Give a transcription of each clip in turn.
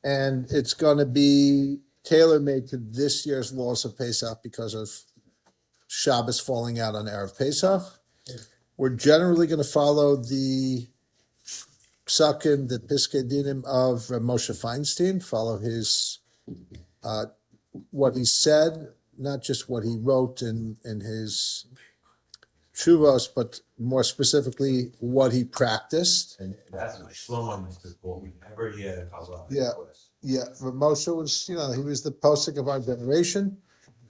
and it's going to be tailor-made to this year's laws of Pesach because of Shabbos falling out on erev Pesach. We're generally going to follow the psakim, the Piskei Dinim of Reb Moshe Feinstein, follow his what he said, not just what he wrote in his Shuvos, but more specifically what he practiced. And that's what Shlomo Mr. Paul, whenever he had a couple. Yeah, Reb Moshe was, he was the posek of our generation.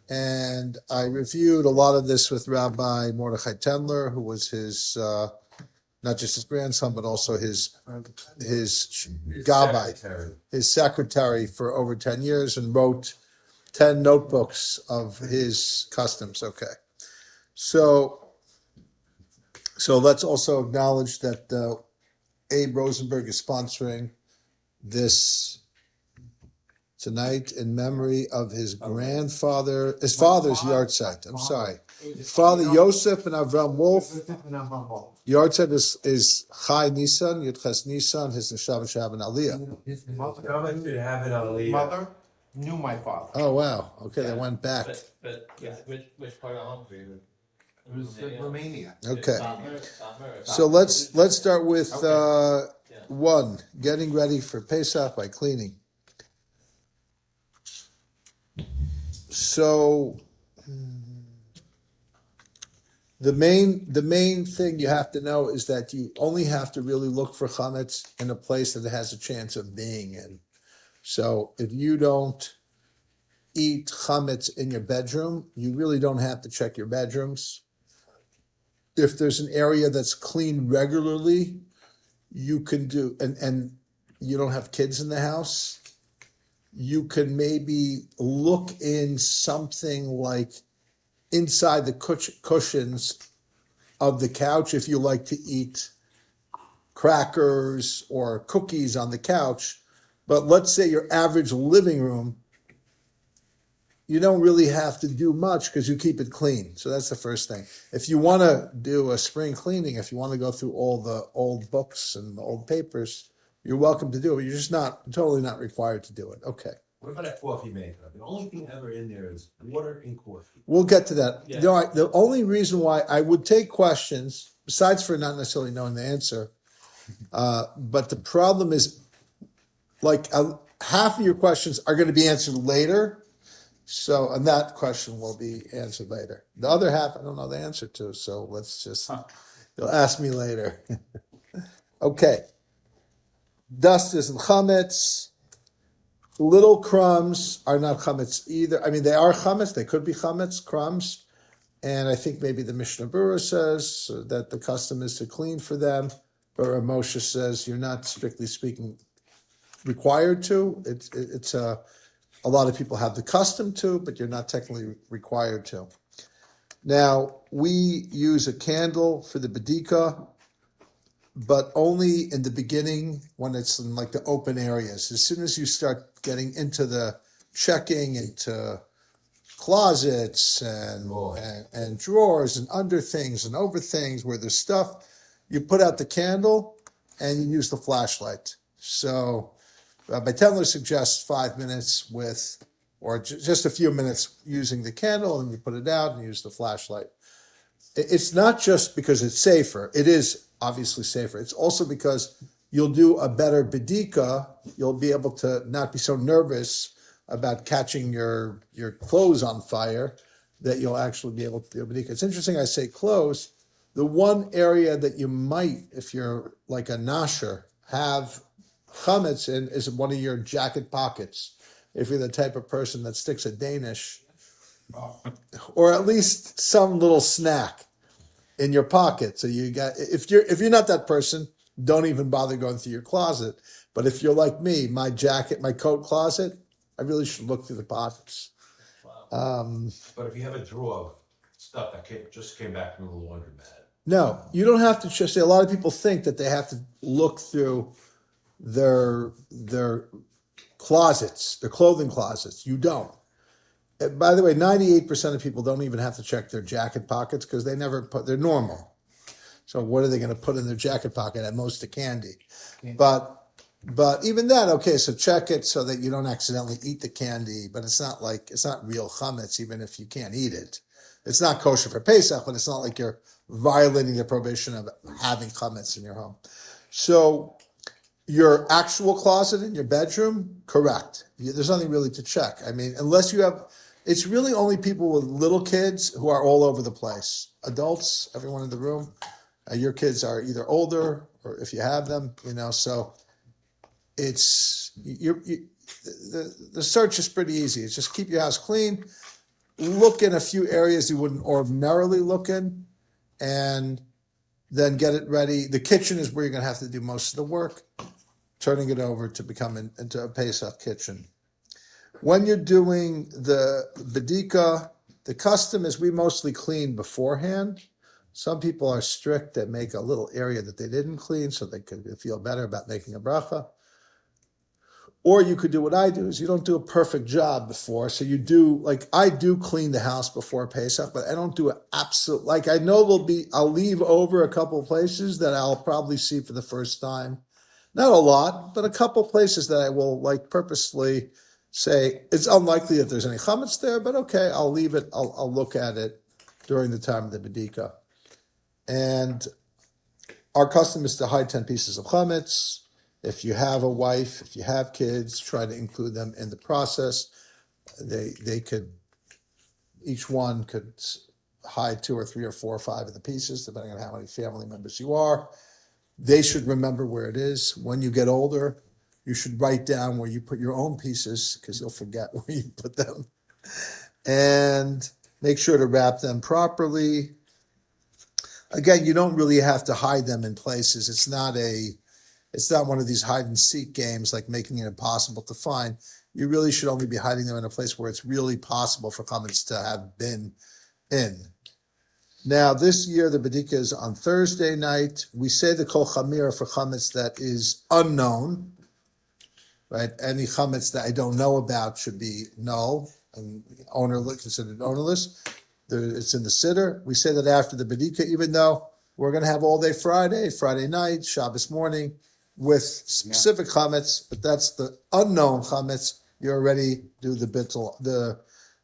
And I reviewed a lot of this with Rabbi Mordechai Tendler, who was his, not just his grandson, but also his gabbai, his secretary for over 10 years, and wrote 10 notebooks of his customs. Okay. So let's also acknowledge that Abe Rosenberg is sponsoring this tonight in memory of his grandfather, his father's yahrzeit. I'm sorry. Father Yosef and Avram Wolf. Yahrzeit is Chai Nisan, Yudches Nisan, his Neshav Shab and Aliyah. His mother knew my father. Oh, wow. Okay, they went back. But which part of Hungary? It was Romania. Okay. So let's start with one, getting ready for Pesach by cleaning. So the main thing you have to know is that you only have to really look for chametz in a place that it has a chance of being in. So if you don't eat chametz in your bedroom, you really don't have to check your bedrooms. If there's an area that's cleaned regularly, you can do, and you don't have kids in the house, you can maybe look in something like inside the cushions of the couch if you like to eat crackers or cookies on the couch. But let's say your average living room, you don't really have to do much because you keep it clean. So that's the first thing. If you want to do a spring cleaning, if you want to go through all the old books and the old papers, you're welcome to do it. You're just totally not required to do it. Okay. What about a coffee maker? The only thing ever in there is water and coffee. We'll get to that. Yeah. The only reason why I would take questions, besides for not necessarily knowing the answer, but the problem is, like, half of your questions are going to be answered later. So, and that question will be answered later. The other half, I don't know the answer to. So let's just, you'll ask me later. Okay. Dust isn't chametz. Little crumbs are not chametz either. I mean, they are chametz. They could be chametz, crumbs. And I think maybe the Mishnah Berurah says that the custom is to clean for them. But Reb Moshe says you're not, strictly speaking, required to. It's a lot of people have the custom to, but you're not technically required to. Now, we use a candle for the bedika, but only in the beginning when it's in like the open areas. As soon as you start getting into the checking into closets and drawers and under things and over things where there's stuff, you put out the candle and you use the flashlight. So Rabbi Tendler suggests 5 minutes or just a few minutes using the candle, and you put it out and use the flashlight. It's not just because it's safer. It is obviously safer. It's also because you'll do a better bedika. You'll be able to not be so nervous about catching your clothes on fire that you'll actually be able to do a bedika. It's interesting I say clothes. The one area that you might, if you're like a nasher, have chametz in is one of your jacket pockets. If you're the type of person that sticks a Danish, or at least some little snack in your pocket. So you got, if you're not that person, don't even bother going through your closet. But if you're like me, my coat closet, I really should look through the pockets. But if you have a drawer of stuff that just came back from the laundromat. No, you don't have to just say. A lot of people think that they have to look through their closets, their clothing closets. You don't. By the way, 98% of people don't even have to check their jacket pockets because they're normal. So what are they going to put in their jacket pocket? At most a candy. But But even then, okay, so check it so that you don't accidentally eat the candy. But it's not real chametz, even if you can't eat it. It's not kosher for Pesach, but it's not like you're violating the prohibition of having chametz in your home. So your actual closet in your bedroom, correct. There's nothing really to check. I mean, unless you have, it's really only people with little kids who are all over the place. Adults, everyone in the room, your kids are either older or if you have them, so it's, the search is pretty easy. It's just keep your house clean, look in a few areas you wouldn't ordinarily look in, and then get it ready. The kitchen is where you're going to have to do most of the work, turning it over to become into a Pesach kitchen. When you're doing the bedika, the custom is we mostly clean beforehand. Some people are strict that make a little area that they didn't clean so they could feel better about making a bracha. Or you could do what I do, is you don't do a perfect job before. So you do, I do clean the house before Pesach, but I don't do it absolute. I know I'll leave over a couple of places that I'll probably see for the first time. Not a lot, but a couple of places that I will purposely say, it's unlikely that there's any chametz there, but okay, I'll leave it. I'll look at it during the time of the bedika. And our custom is to hide 10 pieces of chametz. If you have a wife, if you have kids, try to include them in the process. They could, each one could hide 2 or 3 or 4 or 5 of the pieces, depending on how many family members you are. They should remember where it is. When you get older, you should write down where you put your own pieces, because you'll forget where you put them. And make sure to wrap them properly. Again, you don't really have to hide them in places. It's not one of these hide and seek games like making it impossible to find. You really should only be hiding them in a place where it's really possible for chametz to have been in. Now, this year, the bedika is on Thursday night. We say the kol chamira for chametz that is unknown, right? Any chametz that I don't know about should be null and considered ownerless. It's in the seder. We say that after the bedika, even though we're going to have all day Friday night, Shabbos morning, with specific chametz, but that's the unknown chametz. You already do the bittul.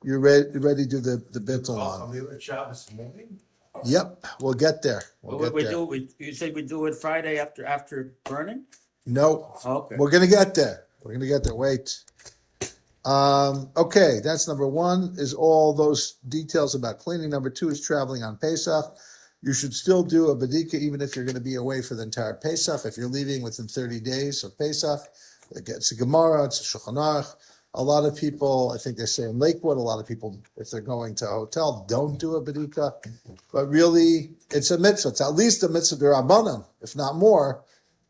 You're ready to do the bittul on. Shabbos morning? Yep, we'll get there. You said we do it Friday after burning? No, Okay. we're gonna get there. Wait. Okay, that's number 1. Is all those details about cleaning. Number 2 is traveling on Pesach. You should still do a bedika even if you're going to be away for the entire Pesach. If you're leaving within 30 days of Pesach, it's a Gemara, it's a Shulchan Aruch. A lot of people, I think they say in Lakewood, a lot of people, if they're going to a hotel, don't do a bedika. But really, it's a mitzvah. It's at least a mitzvah d'Rabbanan, if not more.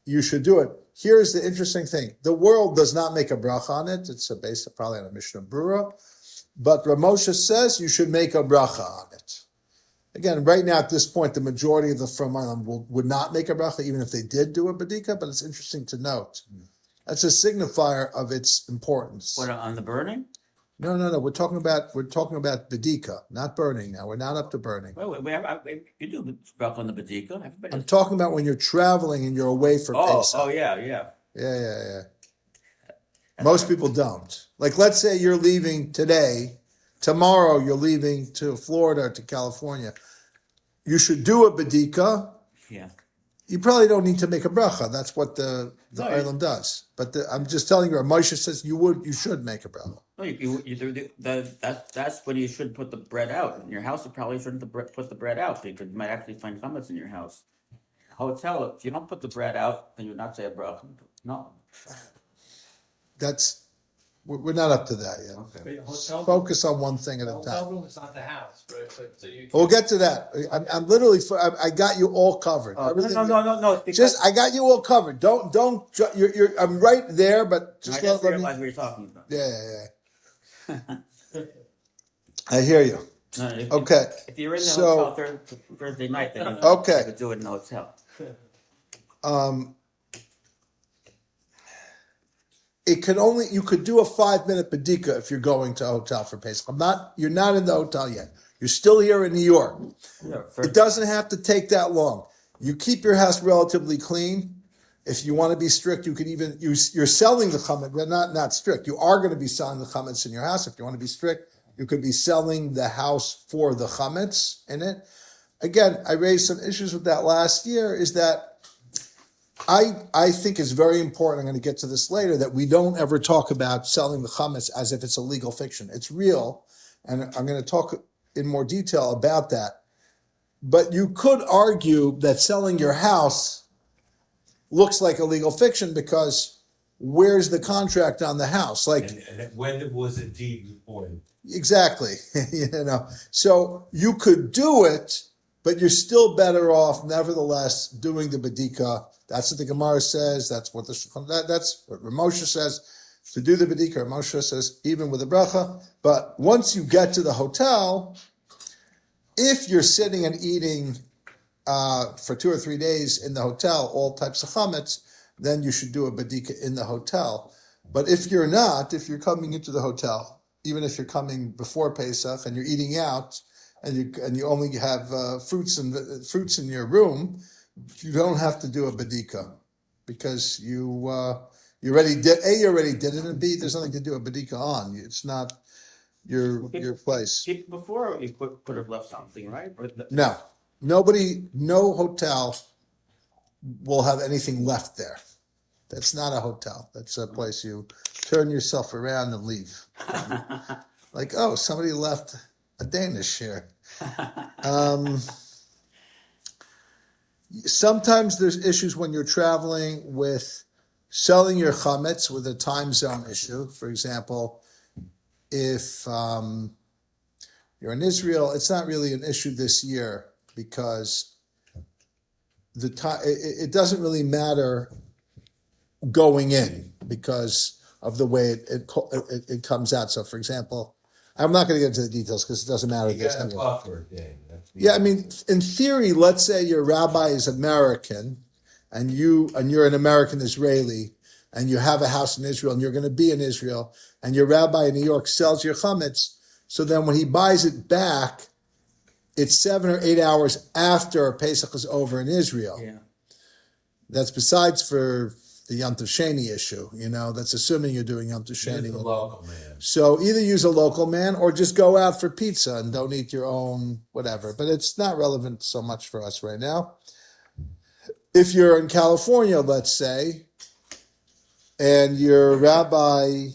You should do it. Here's the interesting thing. The world does not make a bracha on it. It's based probably on a Mishnah Brura. But Reb Moshe says you should make a bracha on it. Again, right now at this point, the majority of the Fromalim would not make a bracha, even if they did do a bedika, but it's interesting to note. That's a signifier of its importance. What, on the burning? No. We're talking about bedika, not burning now. We're not up to burning. You do bracha on the bedika. I'm talking about when you're traveling and you're away for Pesach. Oh, yeah. Yeah. Most people don't. Let's say you're leaving today. Tomorrow you're leaving to Florida or to California. You should do a bedika. Yeah. You probably don't need to make a bracha. That's what the island does. But I'm just telling you, Moshe says you should make a bracha. No, that's when you should put the bread out. In your house, you probably shouldn't put the bread out because you might actually find chametz in your house. Hotel, if you don't put the bread out, then you would not say a bracha. No. We're not up to that yet. Okay. Hotel Focus on one thing at a hotel time. room is not the house, right? So you We'll get to that. I'm literally. I got you all covered. No. Just I got you all covered. Don't. You're. I'm right there, but I just just let me. realized what you're talking about. Yeah. I hear you. No, if, Okay. If you're in the So- hotel Thursday night, then Okay. you could do it in the hotel. You could do a 5-minute bedika if you're going to a hotel for Pesach. You're not in the hotel yet. You're still here in New York. Yeah, It doesn't have to take that long. You keep your house relatively clean. If you want to be strict, you could even you're selling the chametz, but not strict. You are going to be selling the chametz in your house. If you want to be strict, you could be selling the house for the chametz in it. Again, I raised some issues with that last year. Is that I think it's very important. I'm going to get to this later, that we don't ever talk about selling the chametz as if it's a legal fiction. It's real, and I'm going to talk in more detail about that. But you could argue that selling your house looks like a legal fiction, because where's the contract on the house? Like, And when was the deed recorded? exactly, So you could do it, but you're still better off, nevertheless, doing the bedika. That's what the Gemara says. That's what that's what Reb Moshe says. To do the bedika, Reb Moshe says even with the bracha. But once you get to the hotel, if you're sitting and eating for 2 or 3 days in the hotel, all types of chametz, then you should do a badika in the hotel. But if you're not, if you're coming into the hotel, even if you're coming before Pesach and you're eating out, and you only have fruits in your room, you don't have to do a badika, because you already did it, and B, there's nothing to do a badika on. It's not your place. People before you could have left something, right? No. No hotel will have anything left there. That's not a hotel. That's a place you turn yourself around and leave. Like, oh, somebody left a Danish here. Sometimes there's issues when you're traveling with selling your chametz with a time zone issue. For example, if you're in Israel, it's not really an issue this year, because the time it doesn't really matter going in because of the way it comes out. So, for example, I'm not going to get into the details because it doesn't matter. You got a buffer day. Yeah, I mean, in theory, let's say your rabbi is American, and you're an American Israeli, and you have a house in Israel, and you're going to be in Israel, and your rabbi in New York sells your chametz. So then, when he buys it back, it's 7 or 8 hours after Pesach is over in Israel. Yeah. That's besides for the Yom Tov Sheni issue. That's assuming you're doing Yom Tov Sheni. Use the local man. So either use a local man or just go out for pizza and don't eat your own whatever. But it's not relevant so much for us right now. If you're in California, let's say, and your rabbi,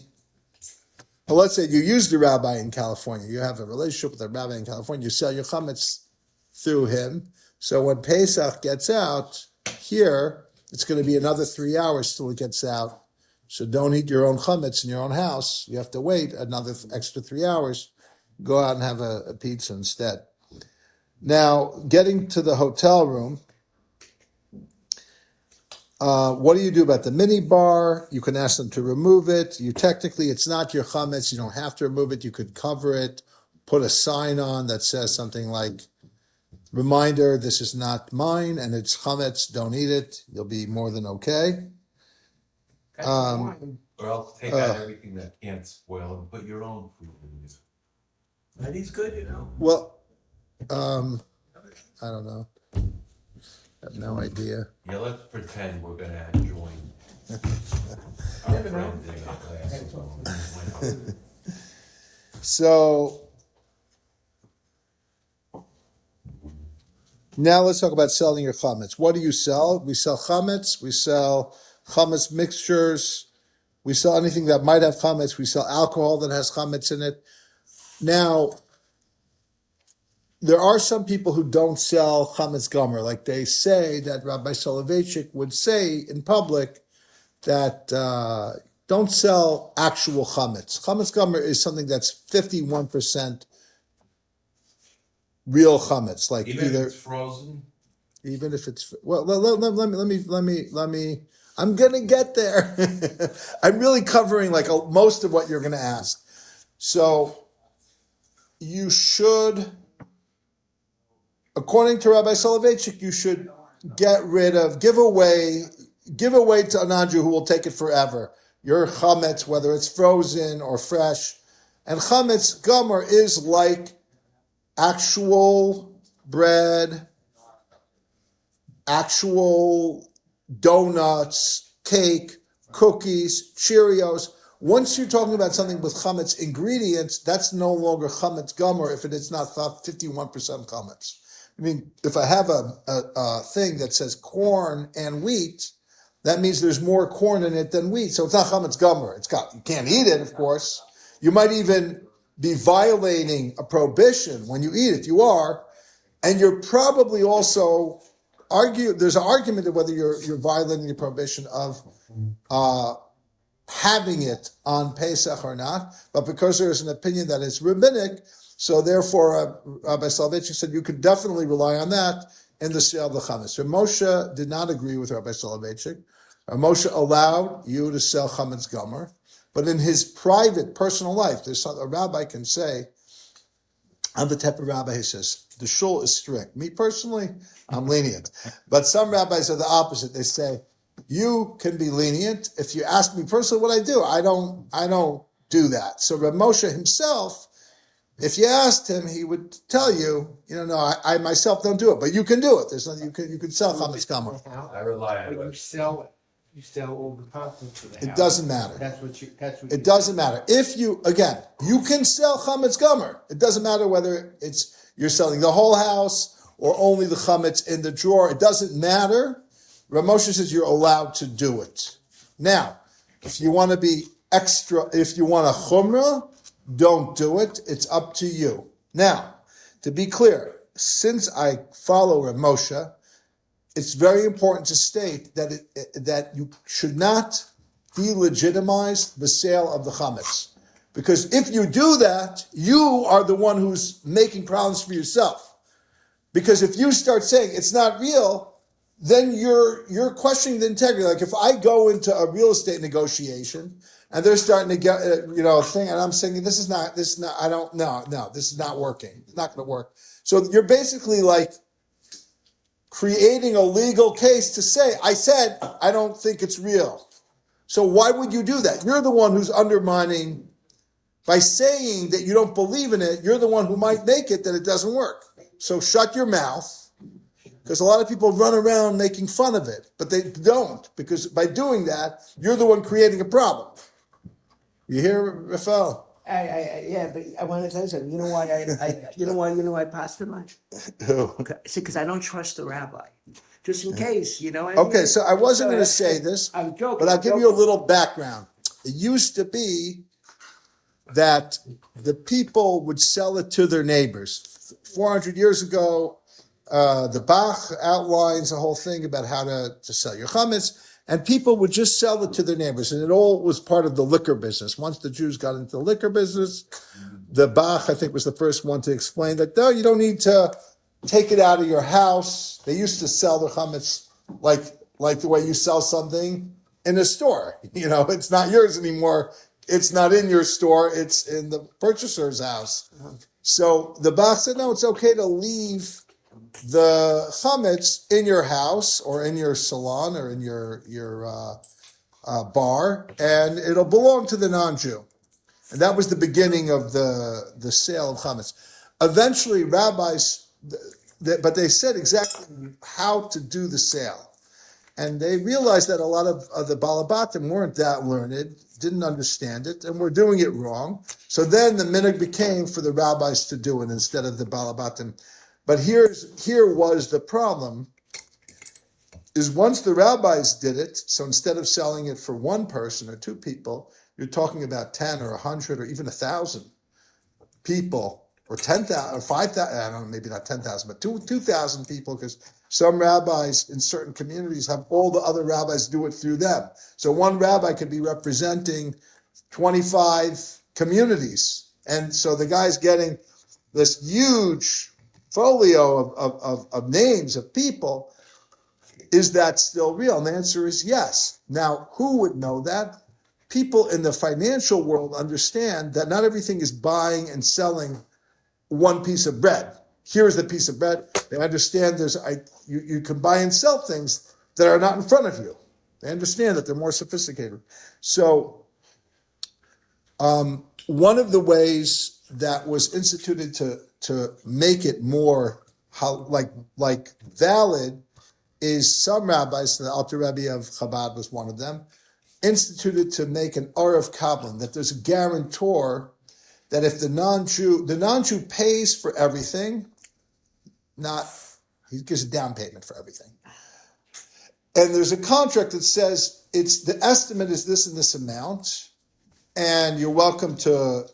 well, let's say you use the rabbi in California. You have a relationship with the rabbi in California. You sell your chametz through him. So when Pesach gets out here, it's going to be another 3 hours till it gets out. So don't eat your own chametz in your own house. You have to wait another extra 3 hours. Go out and have a pizza instead. Now, getting to the hotel room, what do you do about the mini bar? You can ask them to remove it. It's not your chametz. You don't have to remove it. You could cover it, put a sign on that says something like, reminder, this is not mine, and it's chametz, don't eat it. You'll be more than okay. Or else take out everything that can't spoil and put your own food in it. And he's good, Well, I don't know. I have no idea. Yeah, let's pretend we're going to join our friends in a glass. So now let's talk about selling your chametz. What do you sell? We sell chametz. We sell chametz mixtures. We sell anything that might have chametz. We sell alcohol that has chametz in it. Now, there are some people who don't sell chametz gomer. Like they say that Rabbi Soloveitchik would say in public that don't sell actual chametz. Chametz gomer is something that's 51% real chametz, like Even either if it's frozen? even if it's well. Let me. I'm gonna get there. I'm really covering like most of what you're gonna ask. So you should, according to Rabbi Soloveitchik, you should give away to an Andrew who will take it forever. Your chametz, whether it's frozen or fresh, and chametz gomer is like actual bread, actual donuts, cake, cookies, Cheerios. Once you're talking about something with chametz ingredients, that's no longer chametz gomer if it is not 51% chametz. I mean, if I have a thing that says corn and wheat, that means there's more corn in it than wheat. So it's not chametz gomer. You can't eat it, of course. You might even be violating a prohibition when you eat it. You are. And you're probably also there's an argument of whether you're violating the prohibition of having it on Pesach or not, but because there's an opinion that it's rabbinic, so therefore Rabbi Soloveitchik said you could definitely rely on that in the sale of the chametz. Reb Moshe did not agree with Rabbi Soloveitchik. Reb Moshe allowed you to sell chametz gomer, but in his private, personal life, a rabbi can say, I'm the type of rabbi who says, the shul is strict. Me personally, I'm lenient. But some rabbis are the opposite. They say, you can be lenient. If you ask me personally what I do, I don't do that. So Reb Moshe himself, if you asked him, he would tell you, no, I myself don't do it, but you can do it. There's nothing you can sell chametz gomer. I rely on But it. you sell all the contents of the house. It doesn't matter. That's what It doesn't matter. If you can sell chametz gomer. It doesn't matter whether you're selling the whole house or only the chametz in the drawer. It doesn't matter. Reb Moshe says you're allowed to do it. Now, if you want to be extra, if you want a chumrah, don't do it. It's up to you. Now, to be clear, since I follow Reb Moshe, it's very important to state that you should not delegitimize the sale of the chametz. Because if you do that, you are the one who's making problems for yourself. Because if you start saying it's not real, then you're questioning the integrity. Like if I go into a real estate negotiation and they're starting to get a thing, and I'm saying this is not, I don't, no, this is not working. It's not going to work. So you're basically like creating a legal case to say, I said, I don't think it's real. So why would you do that? You're the one who's undermining, by saying that you don't believe in it, you're the one who might make it that it doesn't work. So shut your mouth, because a lot of people run around making fun of it, but they don't, because by doing that, you're the one creating a problem. You hear, Rafael? Yeah, but I want to tell you something. You know why I passed it much? Who? See, because I don't trust the rabbi. Just in case, what I mean? Okay, so I wasn't going to say this, I'm joking. but I'll give you a little background. It used to be that the people would sell it to their neighbors. 400 years ago, the Bach outlines a whole thing about how to sell your chametz, and people would just sell it to their neighbors, and it all was part of the liquor business. Once the Jews got into the liquor business, the Bach, I think, was the first one to explain that, no, you don't need to take it out of your house. They used to sell the chametz like the way you sell something in a store. It's not yours anymore. It's not in your store. It's in the purchaser's house. So the Bach said, no, it's okay to leave the chametz in your house or in your salon or in your bar, and it'll belong to the non-Jew. And that was the beginning of the sale of chametz. Eventually, rabbis, but they said exactly how to do the sale. And they realized that a lot of the Balabatim weren't that learned, didn't understand it, and were doing it wrong. So then the minhag became for the rabbis to do it instead of the Balabatim. But here was the problem, is once the rabbis did it, so instead of selling it for one person or two people, you're talking about 10 or 100 or even 1,000 people, or 10,000 or 5,000, I don't know, maybe not 10,000, but 2,000 people, because some rabbis in certain communities have all the other rabbis do it through them. So one rabbi could be representing 25 communities. And so the guy's getting this huge folio of names of people. Is that still real? And the answer is yes. Now, who would know that? People in the financial world understand that not everything is buying and selling one piece of bread. Here's the piece of bread. They understand you can buy and sell things that are not in front of you. They understand that they're more sophisticated. So one of the ways that was instituted to make it more like valid is some rabbis, the Alter Rebbe of Chabad was one of them, instituted to make an erev kabbalah, that there's a guarantor that if the non-Jew pays for everything, he gives a down payment for everything. And there's a contract that says the estimate is this and this amount, and you're welcome to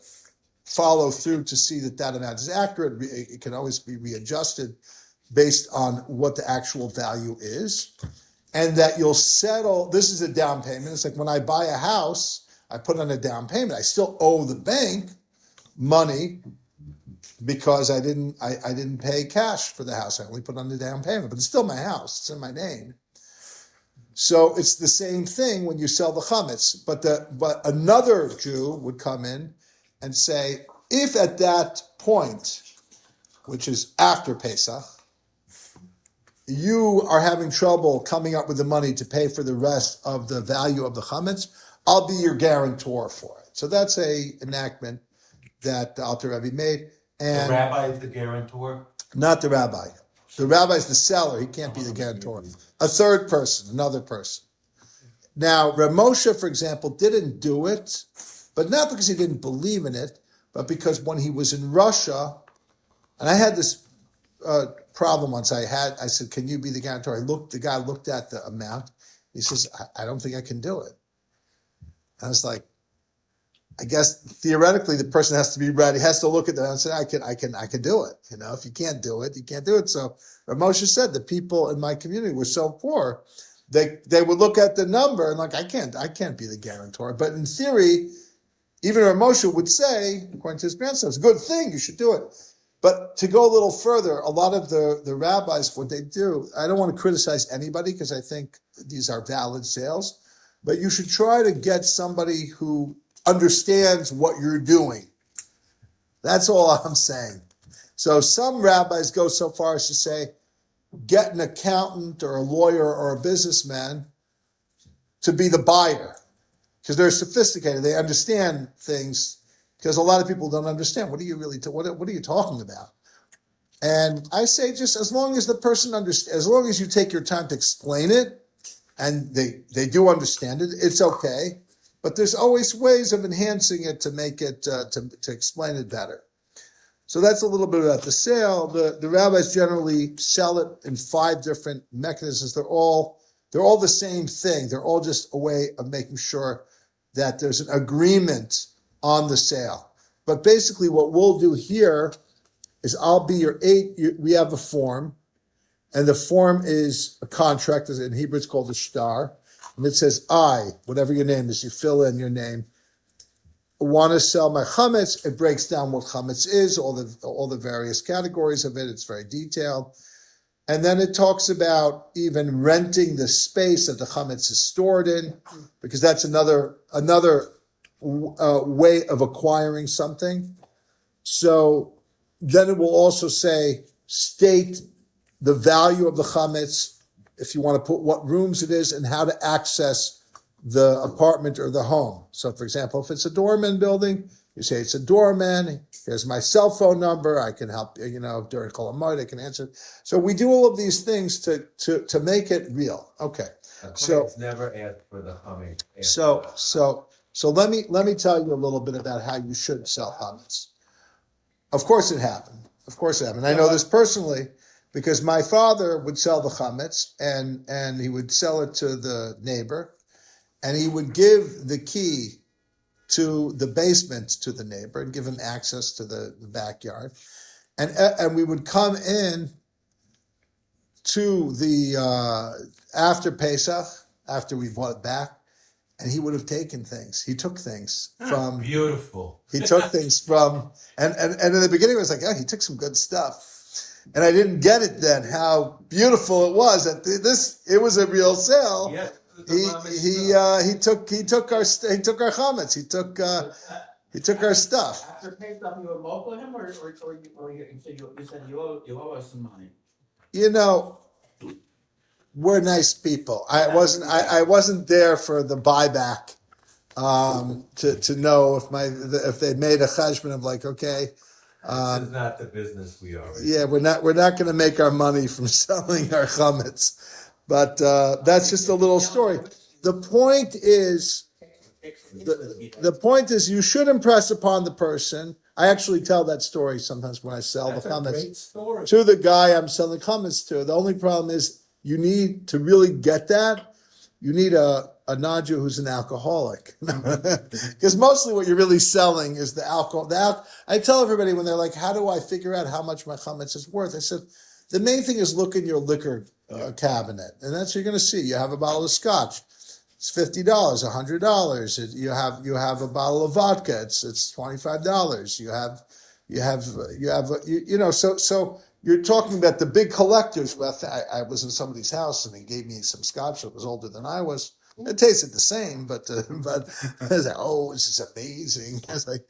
follow through to see that amount is accurate. It can always be readjusted based on what the actual value is. And that you'll settle, this is a down payment. It's like when I buy a house, I put on a down payment. I still owe the bank money because I didn't pay cash for the house. I only put on the down payment, but it's still my house. It's in my name. So it's the same thing when you sell the chametz. But another Jew would come in and say, if at that point, which is after Pesach, you are having trouble coming up with the money to pay for the rest of the value of the chametz, I'll be your guarantor for it. So that's a enactment that the Alter Rebbe made. And the rabbi is the guarantor? Not the rabbi. The rabbi is the seller. He can't be the guarantor. A third person, another person. Now, Reb Moshe, for example, didn't do it, but not because he didn't believe in it, but because when he was in Russia, and I had this problem once. I said, "Can you be the guarantor?" The guy looked at the amount. He says, "I don't think I can do it." I was like, I guess theoretically the person has to be ready, has to look at that and say, I can do it. If you can't do it, you can't do it. So Reb Moshe said the people in my community were so poor, they would look at the number and like, I can't be the guarantor. But in theory, even Reb Moshe would say, according to his grandson, it's a good thing, you should do it. But to go a little further, a lot of the rabbis, what they do, I don't want to criticize anybody because I think these are valid sales, but you should try to get somebody who understands what you're doing. That's all I'm saying. So some rabbis go so far as to say, get an accountant or a lawyer or a businessman to be the buyer because they're sophisticated. They understand things because a lot of people don't understand. What are you really, what are you talking about? And I say just as long as the person understands, as long as you take your time to explain it and they do understand it, it's okay. But there's always ways of enhancing it to make it, to explain it better. So that's a little bit about the sale. The rabbis generally sell it in 5 different mechanisms. They're all the same thing. They're all just a way of making sure that there's an agreement on the sale. But basically what we'll do here is I'll be your 8, we have a form, and the form is a contract, in Hebrew it's called a shtar, and it says, I, whatever your name is, you fill in your name, want to sell my chametz. It breaks down what chametz is, all the various categories of it. It's very detailed. And then it talks about even renting the space that the chametz is stored in, because that's another way of acquiring something. So then it will also say, state the value of the chametz, if you want to put what rooms it is and how to access the apartment or the home. So for example, if it's a doorman building, you say it's a doorman, here's my cell phone number, I can help, during Kol HaMoed, I can answer. So we do all of these things to make it real. Okay. So it's never asked for the humming. So let me tell you a little bit about how you should sell chametz. Of course it happened. I know this personally because my father would sell the chametz and he would sell it to the neighbor and he would give the key to the basement to the neighbor and give him access to the backyard. And we would come in to the, after Pesach, after we bought it back, and he would have taken things. He took things from... Beautiful. He took things from... And in the beginning, it was like, he took some good stuff. And I didn't get it then, how beautiful it was. It was a real sale. Yes. He took our chametz. He took our stuff. After Pesach, you were local with him, or you said you owe us some money. We're nice people. I wasn't there for the buyback to know if they made a cheshbon of like, okay. This is not the business we are in. Yeah, we're not going to make our money from selling our chametz. But that's just a little story. The point is, the point is, you should impress upon the person. I actually tell that story sometimes when I sell That's the a chametz great story. to the guy I'm selling chametz to. The only problem is you need to really get that. You need a non-Jew who's an alcoholic, because mostly what you're really selling is the alcohol. I tell everybody when they're like, "How do I figure out how much my chametz is worth?" I said, the main thing is look in your liquor cabinet, and that's what you're going to see. You have a bottle of scotch. It's $50, $100. You have a bottle of vodka. It's $25. So you're talking about the big collectors. Well, I was in somebody's house and he gave me some scotch that was older than I was. It tasted the same, but I was like, oh, this is amazing. I was like,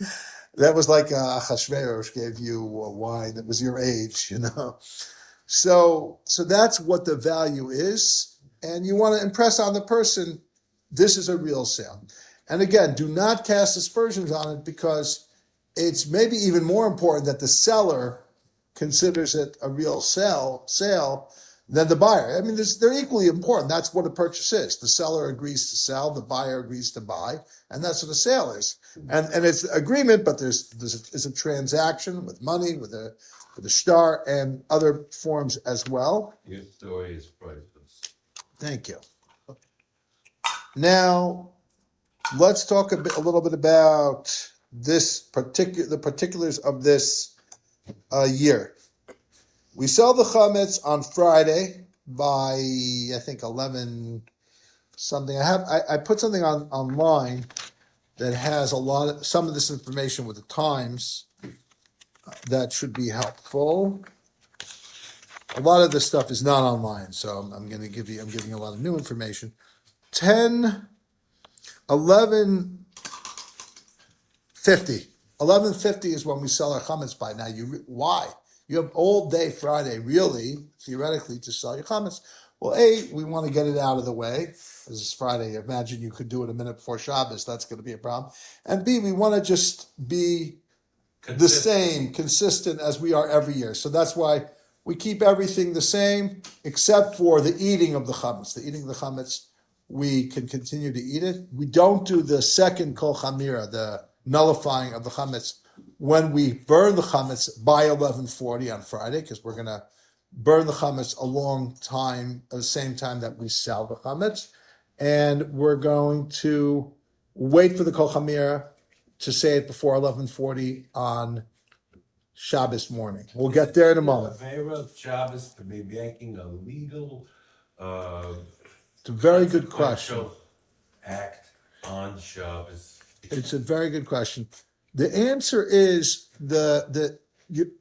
that was like Achashverosh gave you a wine that was your age, So that's what the value is, and you want to impress on the person. This is a real sale. And again, do not cast aspersions on it, because it's maybe even more important that the seller considers it a real sale than the buyer. I mean, they're equally important. That's what a purchase is. The seller agrees to sell, the buyer agrees to buy, and that's what a sale is. And it's agreement, but there's a transaction with money, with a shtar, and other forms as well. Your story is priceless. Thank you. Now, let's talk a little bit about the particulars of this year. We sell the chametz on Friday by, I think, 11 something. I put something online that has some of this information with the times that should be helpful. A lot of this stuff is not online, so I'm giving a lot of new information. 11:50 is when we sell our chametz by. Now, why? You have all day Friday, really, theoretically, to sell your chametz. Well, A, we want to get it out of the way. This is Friday. Imagine you could do it a minute before Shabbos. That's going to be a problem. And B, we want to just be the same, consistent as we are every year. So that's why we keep everything the same, except for the eating of the chametz. The eating of the chametz, we can continue to eat it. We don't do the second kol chamira, the nullifying of the chametz, when we burn the chametz by 11:40 on Friday, because we're going to burn the chametz a long time, at the same time that we sell the chametz. And we're going to wait for the kol chamira to say it before 11:40 on Shabbos morning. We'll get there in a moment. Erev Shabbos to be making a legal It's a very good question. act on Shabbos. It's a very good question. The answer is you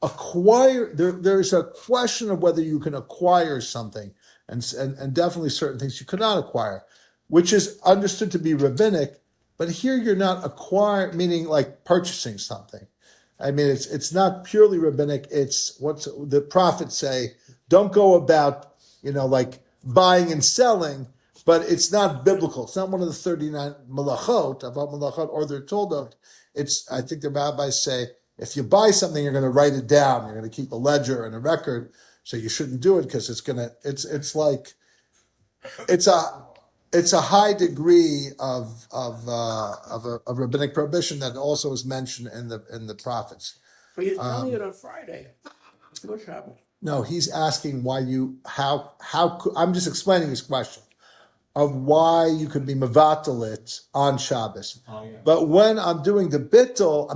acquire. There's a question of whether you can acquire something, and definitely certain things you cannot acquire, which is understood to be rabbinic. But here you're not acquiring, meaning like purchasing something. I mean, it's not purely rabbinic. It's what the prophets say. Don't go about, like buying and selling, but it's not biblical. It's not one of the 39 malachot, about malachot, or they're told of. I think the rabbis say, if you buy something, you're going to write it down. You're going to keep a ledger and a record. So you shouldn't do it because it's a high degree of a rabbinic prohibition that also is mentioned in the prophets. But you're telling it on Friday. Before Shabbos. No, he's asking I'm just explaining his question of why you could be mevatalit on Shabbos. Oh, yeah. But when I'm doing the bittul,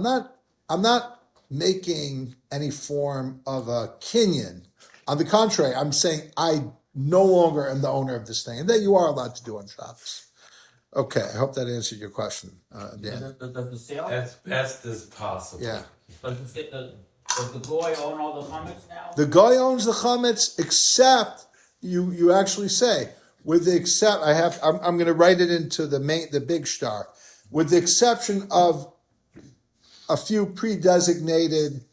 I'm not making any form of a kinyan. On the contrary, I'm saying I no longer am the owner of this thing, and that you are allowed to do on Shabbos. Okay, I hope that answered your question, Dan. Does the sale? As best as possible. Yeah. Does the goy own all the chametz now? The guy owns the chametz, except you actually say, I'm going to write it into the big star, with the exception of a few pre-designated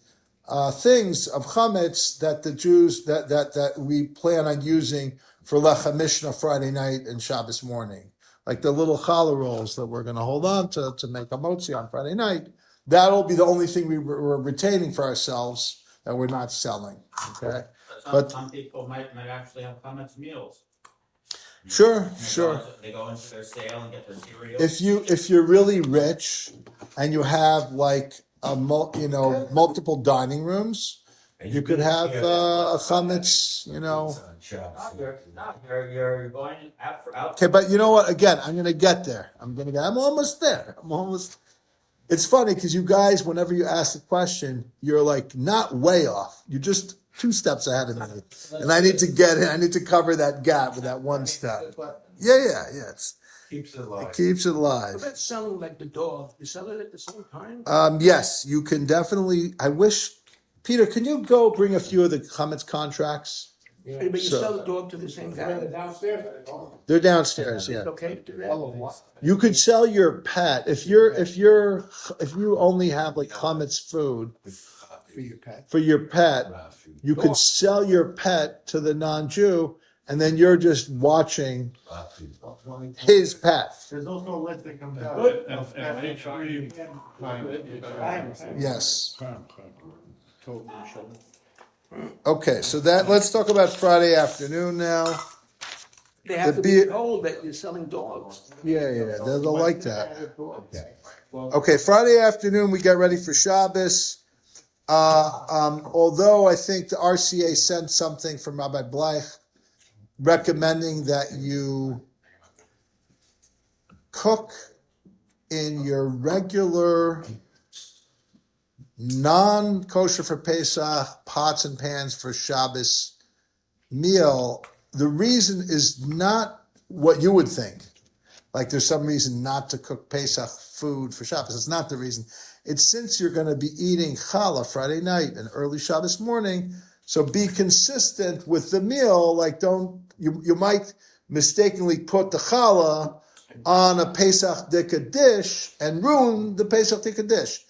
things of chametz that the Jews that we plan on using for Lechem Mishnah Friday night and Shabbos morning, like the little challah rolls that we're going to hold on to make a Motzei on Friday night. That'll be the only thing we're retaining for ourselves that we're not selling. Okay, But some people might actually have chametz meals. Sure, They sure. They go into their sale and get their cereal. If you're really rich and you have like multiple dining rooms, you could have a chametz, You're going out. Okay, but you know what? Again, I'm gonna get there. I'm almost there. It's funny because you guys, whenever you ask a question, you're like not way off. You're just 2 steps ahead of me, and I need to get in. I need to cover that gap with that 1 step. Yeah. Keeps it alive. It keeps it alive. What about selling like the dog? You sell it at the same time? Yes, you can definitely. I wish, Peter, can you go bring a few of the comments contracts? But you So- sell the dog to the same guy? Downstairs. They're downstairs. Yeah, It's okay to do that? you could sell your pet if you only have like chametz food For your pet. for your pet. You could sell your pet to the non-Jew, and then you're just watching his pet. There's also a list that comes out. Good. of And pet free. Yes. Okay, so let's talk about Friday afternoon now. They have The to beer- be told that you're selling dogs. Yeah, they'll like that. Okay, Friday afternoon we get ready for Shabbos. Although I think the RCA sent something from Rabbi Bleich recommending that you cook in your regular non-kosher for Pesach pots and pans for Shabbos meal. The reason is not what you would think. Like there's some reason not to cook Pesach food for Shabbos. It's not the reason. It's since you're going to be eating challah Friday night and early Shabbos morning, so be consistent with the meal. Like you might mistakenly put the challah on a Pesach dika dish and ruin the Pesach dika dish.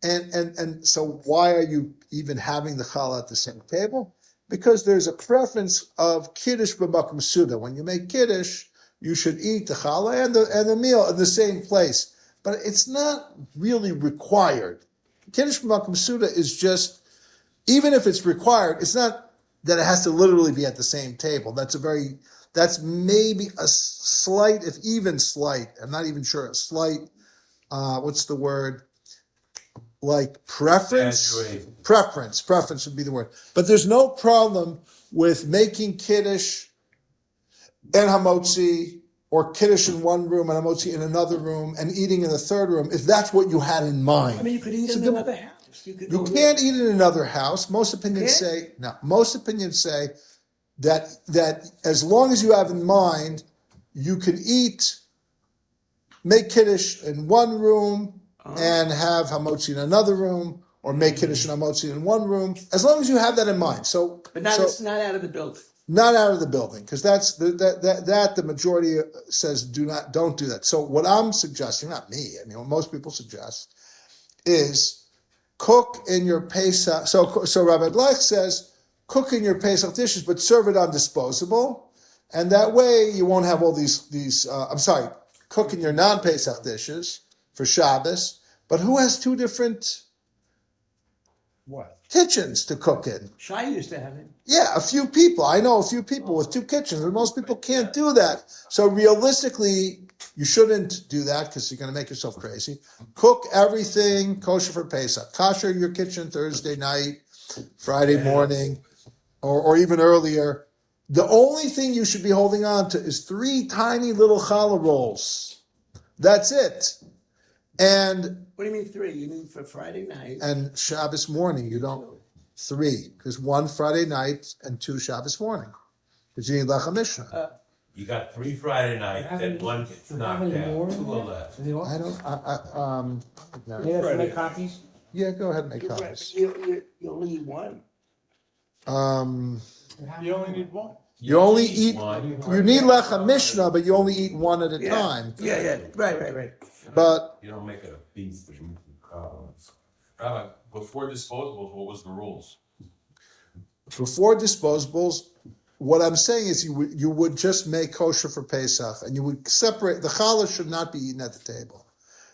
And so why are you even having the challah at the same table? Because there's a preference of kiddush b'makom suda. When you make kiddush, you should eat the challah and the meal in the same place. But it's not really required. Kiddush b'makom suda is just, even if it's required, it's not that it has to literally be at the same table. That's maybe a slight, if even slight, I'm not even sure, a slight, what's the word? Like preference? Exaggerate. Preference would be the word. But there's no problem with making kiddush and hamotzi, or kiddush in one room and hamotzi in another room, and eating in the third room, if that's what you had in mind. I mean, you could eat So in the- another house. You can't eat in another house. Most opinions say that as long as you have in mind, you can make kiddush in one room and have hamotzi in another room, or make kiddush and hamotzi in one room, as long as you have that in mind. But it's not out of the building. Not out of the building, because that's the majority says don't do that. So what I'm suggesting, not me, I mean what most people suggest, is cook in your Pesach. So Rabbi Bleich says cook in your Pesach dishes, but serve it on disposable, and that way you won't have all these. Cook in your non-Pesach dishes for Shabbos. But who has 2 different kitchens to cook in? Shai used to have it. Yeah, a few people. I know a few people with 2 kitchens, but most people can't do that. So realistically, you shouldn't do that because you're going to make yourself crazy. Cook everything kosher for Pesach. Kosher your kitchen Thursday night, Friday morning, or even earlier. The only thing you should be holding on to is 3 tiny little challah rolls. That's it. And What do you mean 3? You mean for Friday night? and Shabbos morning, you don't 3, because 1 Friday night and 2 Shabbos morning, because you need lechem mishnah. You got 3 Friday night, then 1 gets knocked out. 2 are left. I don't. No. You have to make copies? Yeah, go ahead and make You're right, copies. but you'll need one. You only need one. You only eat. one. You need lechem mishnah, but you only eat 1 at a time. Yeah. Right. But You don't make it a feast. Rabbi, before disposables, what was the rules? before disposables, what I'm saying is you would just make kosher for Pesach, and you would separate. The challah should not be eaten at the table.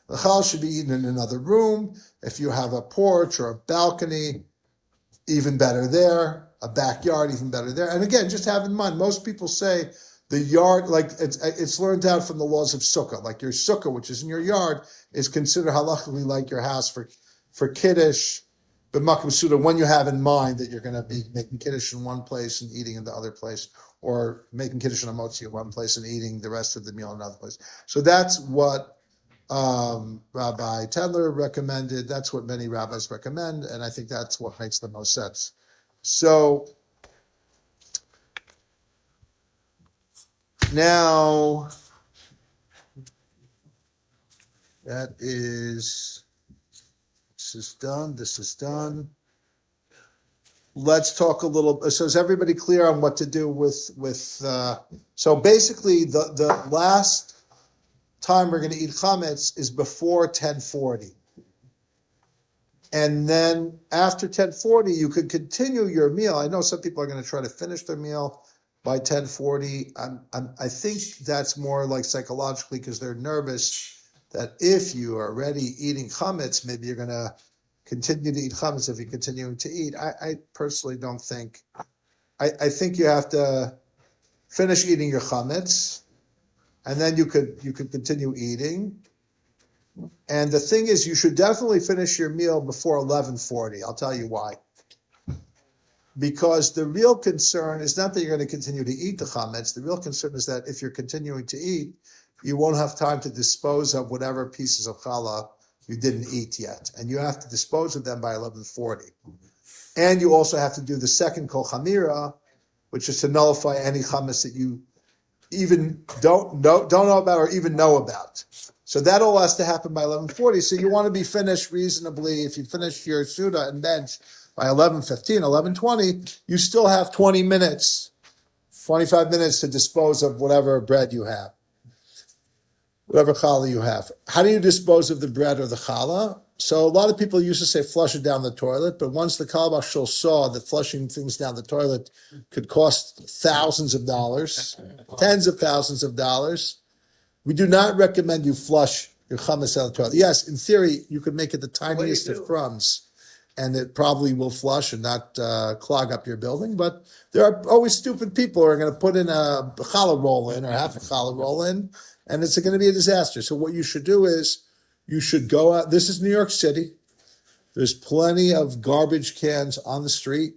The challah should be eaten in another room. If you have a porch or a balcony, even better there. a backyard, even better there. And again, just have in mind, most people say the yard, like it's learned out from the laws of sukkah, like your sukkah, which is in your yard, is considered halachically like your house for kiddush, but makam suda, when you have in mind that you're going to be making kiddush in one place and eating in the other place, or making kiddush in a motzei in one place and eating the rest of the meal in another place. So that's what Rabbi Tendler recommended. That's what many rabbis recommend, and I think that's what makes the most sense. So now that is, this is done. Let's talk a little. So is everybody clear on what to do with so basically the last time we're going to eat chametz is before 10:40. And then after 10:40, you could continue your meal. I know some people are going to try to finish their meal by 10:40. I think that's more like psychologically because they're nervous that if you are already eating chametz, maybe you're going to continue to eat chametz if you're continuing to eat. I personally don't think. I think you have to finish eating your chametz, and then you could continue eating. And the thing is, you should definitely finish your meal before 11:40. I'll tell you why. Because the real concern is not that you're going to continue to eat the chametz. The real concern is that if you're continuing to eat, you won't have time to dispose of whatever pieces of challah you didn't eat yet. And you have to dispose of them by 11:40. And you also have to do the second kol chamira, which is to nullify any chametz that you even don't know about or even know about. So that all has to happen by 11:40. So you want to be finished reasonably. If you finish your suda and bench by 11:15, 11:20, you still have 20 minutes, 25 minutes to dispose of whatever bread you have, whatever challah you have. How do you dispose of the bread or the challah? So a lot of people used to say flush it down the toilet, but once the Kalbach Shul saw that flushing things down the toilet could cost thousands of dollars, tens of thousands of dollars, we do not recommend you flush your chametz down the toilet. Yes, in theory, you could make it the tiniest of crumbs, and it probably will flush and not clog up your building. But there are always stupid people who are going to put in a challah roll in or half a challah roll in, and it's going to be a disaster. So what you should do is you should go out. This is New York City. There's plenty of garbage cans on the street.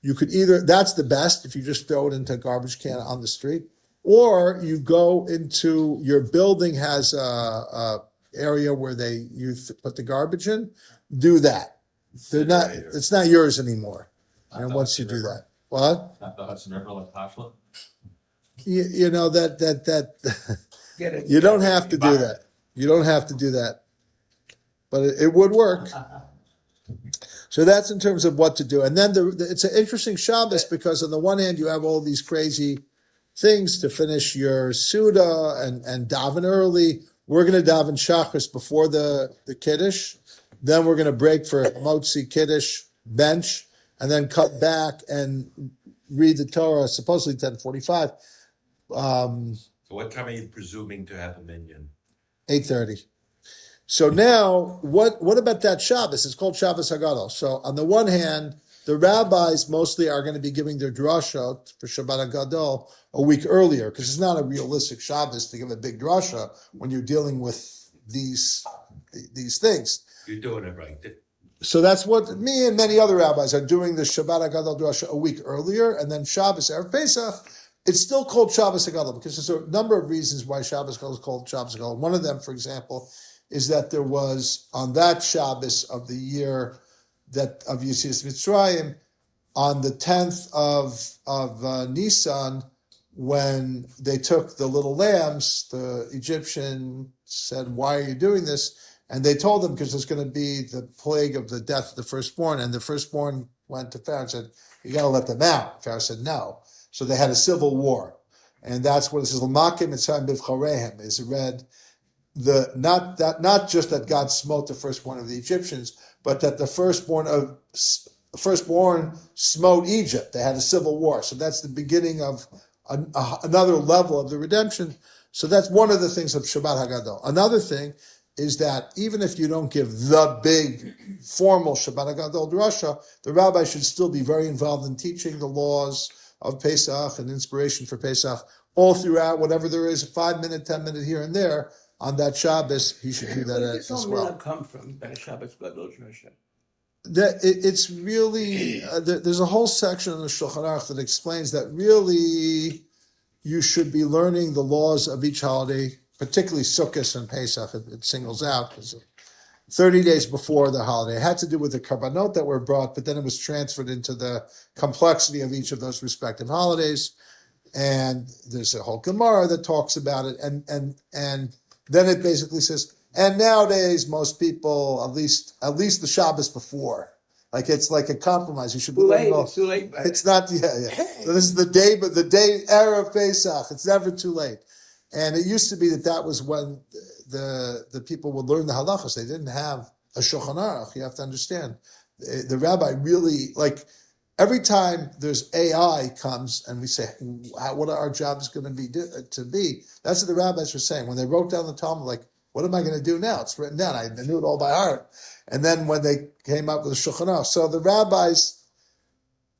You could either, that's the best if you just throw it into a garbage can on the street, or you go into your building has a area where you put the garbage in. Do that. They're not. It's not yours anymore. And once you do that, what? Not the Hudson River like Pashla? You know that you don't have to do that. You don't have to do that, but it would work. So that's in terms of what to do. And then it's an interesting Shabbos because on the one hand you have all these crazy things to finish your Suda and daven early. We're going to daven Shachris before the Kiddush. Then we're going to break for Motzei Kiddush, bench, and then cut back and read the Torah, supposedly 10:45. So what time are you presuming to have a minyan? 8:30. So now, what about that Shabbos? It's called Shabbos Hagadol. So on the one hand, the rabbis mostly are going to be giving their drashot for Shabbat Hagadol a week earlier because it's not a realistic Shabbos to give a big drasha when you're dealing with these things. You're doing it right. So that's what me and many other rabbis are doing, the Shabbat Hagadol drasha a week earlier, and then Shabbos erev Pesach. It's still called Shabbos Hagadol because there's a number of reasons why Shabbos Hagadol is called Shabbos Hagadol. One of them, for example, is that there was on that Shabbos of the year of Yetzias Mitzrayim, on the 10th of Nisan, when they took the little lambs, the Egyptian said, "Why are you doing this?" And they told them because there's going to be the plague of the death of the firstborn, and the firstborn went to Pharaoh and said, "You got to let them out." Pharaoh said, "No." So they had a civil war, and that's what it says. L'makim mitzrayim bivcharehem is read. Not just that God smote the firstborn of the Egyptians, but that the firstborn smote Egypt. They had a civil war, so that's the beginning of another level of the redemption. So that's one of the things of Shabbat Hagadol. Another thing is that even if you don't give the big formal Shabbat Hagadol Drasha, the rabbi should still be very involved in teaching the laws of Pesach and inspiration for Pesach all throughout, whatever there is, a 5-minute, 10-minute here and there on that Shabbos, he should do that Where did this as all well. come from? That Shabbos Gadol Shosha. It's really, there's a whole section in the Shulchan Aruch that explains that really you should be learning the laws of each holiday, particularly Sukkot and Pesach. It singles out because 30 days before the holiday. It had to do with the karbanot that were brought, but then it was transferred into the complexity of each of those respective holidays. And there's a whole Gemara that talks about it. And then it basically says, and nowadays most people, at least the Shabbos before, like it's like a compromise. You should be Too learning late. all- It's too late. It's not, yeah. So this is the day, but the day erev Pesach. It's never too late. And it used to be that was when the people would learn the halachas. They didn't have a Shulchan Aruch. You have to understand. The rabbi really, like, every time there's AI comes and we say, what are our jobs going to be? That's what the rabbis were saying. When they wrote down the Talmud, like, what am I going to do now? It's written down. I knew it all by heart. And then when they came up with the Shulchan Aruch. So the rabbis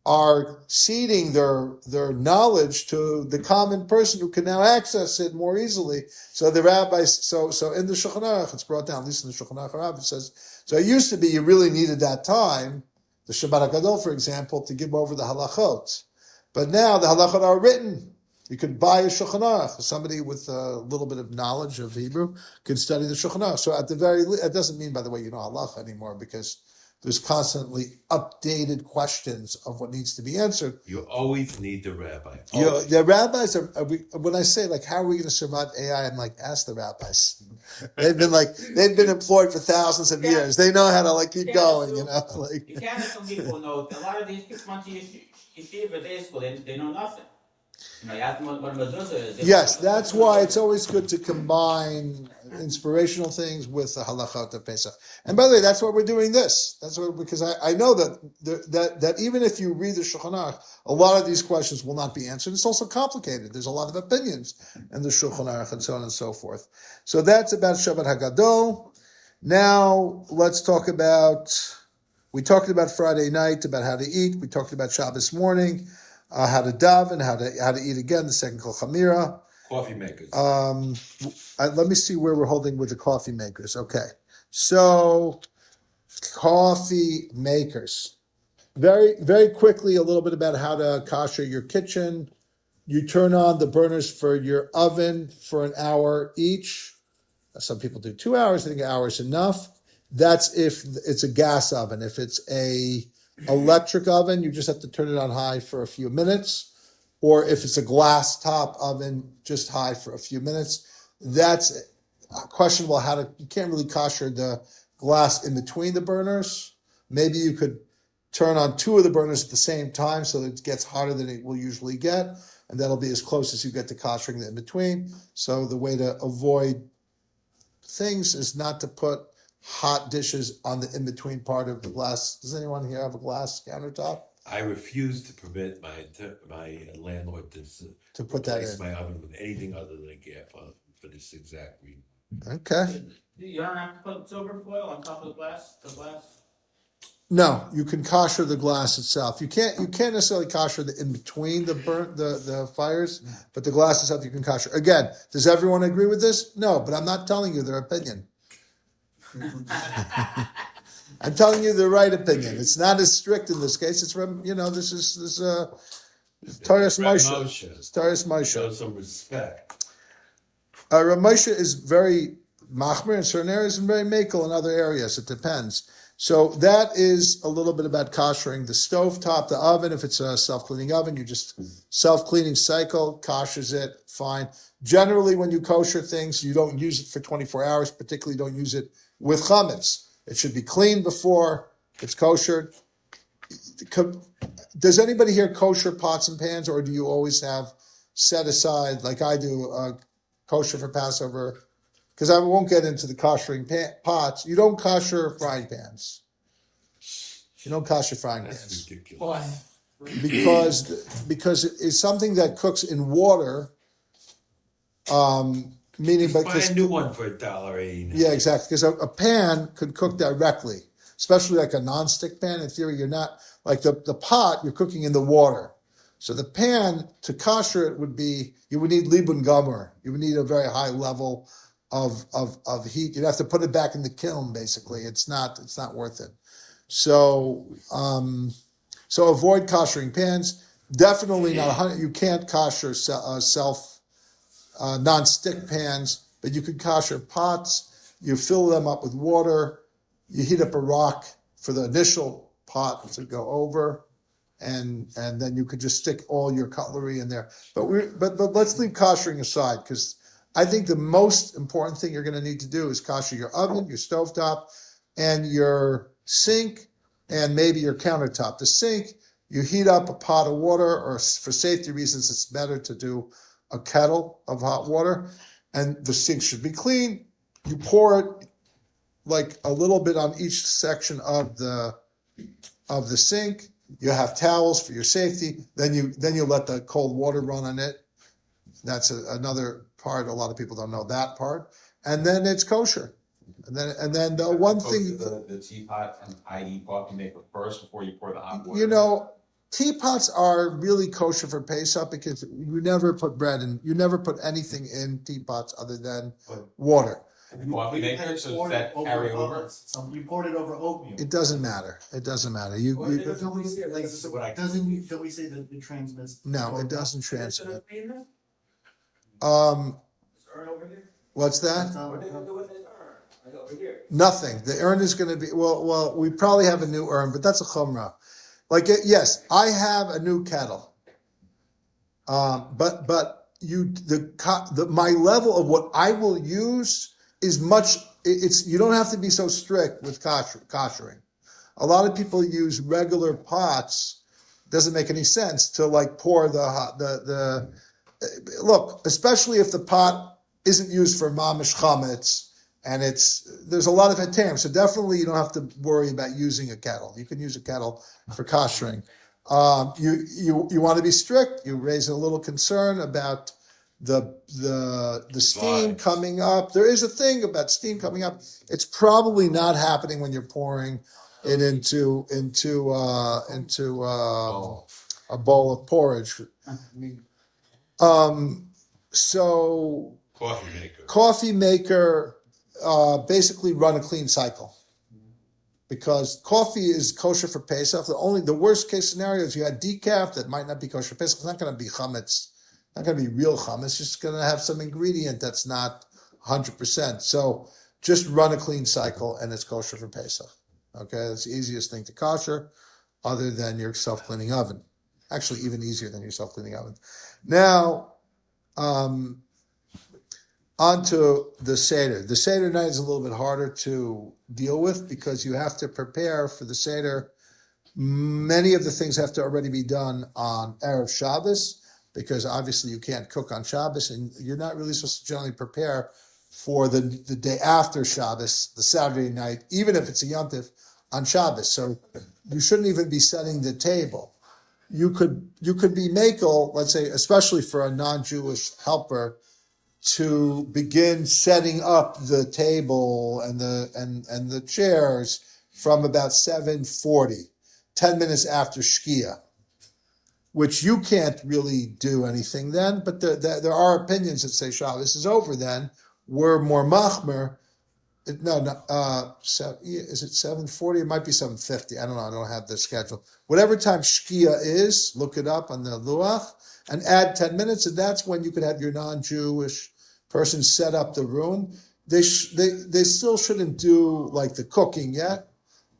are ceding their knowledge to the common person who can now access it more easily. So the rabbis, so in the Shulchan Aruch, it's brought down, at least in the Shulchan Aruch, it says, so it used to be you really needed that time, the Shabbat HaGadol, for example, to give over the halachot. But now the halachot are written. You could buy a Shulchan Aruch. Somebody with a little bit of knowledge of Hebrew could study the Shulchan Aruch. So at the very least, it doesn't mean, by the way, you know halacha anymore, because there's constantly updated questions of what needs to be answered. You always need the rabbi. The rabbis are when I say, like, how are we going to survive AI? I'm like, ask the rabbis. They've been employed for thousands of years. They know how to, like, keep going, you know. Like, You can't have some people know. A lot of these kids went to yeshiva day school. They know nothing. You know, you ask them what a mezuzah is. yes, that's why it's always good to combine inspirational things with the halachot of Pesach. And by the way, that's why we're doing this. That's what, because I know that even if you read the Shulchan Aruch, a lot of these questions will not be answered. It's also complicated. There's a lot of opinions in the Shulchan Aruch and so on and so forth. So that's about Shabbat Hagadol. Now let's talk about. We talked about Friday night about how to eat. We talked about Shabbos morning. How to daven, how to eat again, the second Kol Chamira. Coffee makers. Let me see where we're holding with the coffee makers. Okay. So, coffee makers. Very, very quickly, a little bit about how to kosher your kitchen. You turn on the burners for your oven for an hour each. Some people do 2 hours. I think an hour is enough. That's if it's a gas oven. If it's a electric oven, you just have to turn it on high for a few minutes. Or if it's a glass top oven, just high for a few minutes. That's questionable you can't really kosher the glass in between the burners. Maybe you could turn on 2 of the burners at the same time so that it gets hotter than it will usually get. And that'll be as close as you get to koshering the in between. So the way to avoid things is not to put hot dishes on the in-between part of the glass. Does anyone here have a glass countertop? I refuse to permit my landlord To put that replace in. my oven with anything other than a gas oven for this exact reason. Okay. You don't have to put silver foil on top of the glass. No, you can kosher the glass itself. You can't necessarily kosher the in between the fires, but the glass itself you can kosher. Again, does everyone agree with this? No, but I'm not telling you their opinion. I'm telling you the right opinion. It's not as strict in this case. It's this is Taras Reb Moshe. Moshe. It's Taras Moshe. Show some respect. Reb Moshe is very machmir in certain areas and very makel in other areas. It depends. So that is a little bit about koshering the stove top, the oven. If it's a self-cleaning oven, you just self-cleaning cycle, koshers it, fine. Generally, when you kosher things, you don't use it for 24 hours, particularly don't use it with chametz. It should be cleaned before it's koshered. Does anybody here kosher pots and pans, or do you always have set aside, like I do, kosher for Passover? Because I won't get into the koshering pots. You don't kosher frying pans. You don't kosher frying That's pans. ridiculous. Because it's something that cooks in water. Meaning, Just buy because a new one for $1.89. yeah, exactly. Because a pan could cook directly, especially like a non-stick pan. In theory, you're not like the pot. You're cooking in the water. So the pan to kosher it would be you would need libun gomer. You would need a very high level of heat. You'd have to put it back in the kiln. Basically, it's not worth it. So so avoid koshering pans. Definitely not 100. You can't kosher self non-stick pans, but you can kosher pots. You fill them up with water. You heat up a rock for the initial pot to go over, and then you could just stick all your cutlery in there. But let's leave koshering aside, because I think the most important thing you're going to need to do is kosher your oven, your stovetop, and your sink, and maybe your countertop. The sink, you heat up a pot of water, or for safety reasons, it's better to do a kettle of hot water, and the sink should be clean. You pour it like a little bit on each section of the sink. You have towels for your safety. Then you let the cold water run on it. That's another part. A lot of people don't know that part. And then it's kosher. And then the one thing, The teapot and i.e. coffee maker first before you pour the hot water. you know, teapots are really kosher for Pesach because you never put bread in. You never put anything in teapots other than water. Coffee maker, so does that carry over? You poured it over oatmeal. It doesn't matter. It doesn't matter. Don't we say that it transmits? No, it doesn't Is there transmit. a pain there? Urn over here? What's That's that? not What what do you it- do with this urn? Like over here? Nothing. The urn is going to be well. We probably have a new urn, but that's a chumrah. Like yes, I have a new kettle. But my level of what I will use is much. It's you don't have to be so strict with koshering. A lot of people use regular pots. Doesn't make any sense to like pour the look, especially if the pot isn't used for mamish chametz, and there's a lot of heterim. So definitely you don't have to worry about using a kettle. You can use a kettle for koshering. You want to be strict. You raise a little concern about the steam Vibes. coming up. There is a thing about steam coming up. It's probably not happening when you're pouring it into a bowl of porridge. So coffee maker, basically run a clean cycle, because coffee is kosher for Pesach. The worst case scenario is you had decaf that might not be kosher for Pesach. It's not going to be chametz, not going to be real chametz. It's just going to have some ingredient that's not 100%. So just run a clean cycle and it's kosher for Pesach. Okay, that's the easiest thing to kosher, other than your self-cleaning oven. Actually, even easier than your self-cleaning oven. Now, onto the seder. The seder night is a little bit harder to deal with because you have to prepare for the seder. Many of the things have to already be done on erev Shabbos, because obviously you can't cook on Shabbos, and you're not really supposed to generally prepare for the day after Shabbos, the Saturday night, even if it's a Yom Tov on Shabbos. So you shouldn't even be setting the table. You could be makel, let's say, especially for a non-Jewish helper, to begin setting up the table and the chairs from about 7:40, 10 minutes after Shkia, which you can't really do anything then. But there are opinions that say Shabbos is over then. We're more machmer. Is it 7:40? It might be 7:50. I don't know. I don't have the schedule. Whatever time Shkia is, look it up on the Luach and add 10 minutes, and that's when you could have your non-Jewish person set up the room. They still shouldn't do like the cooking yet.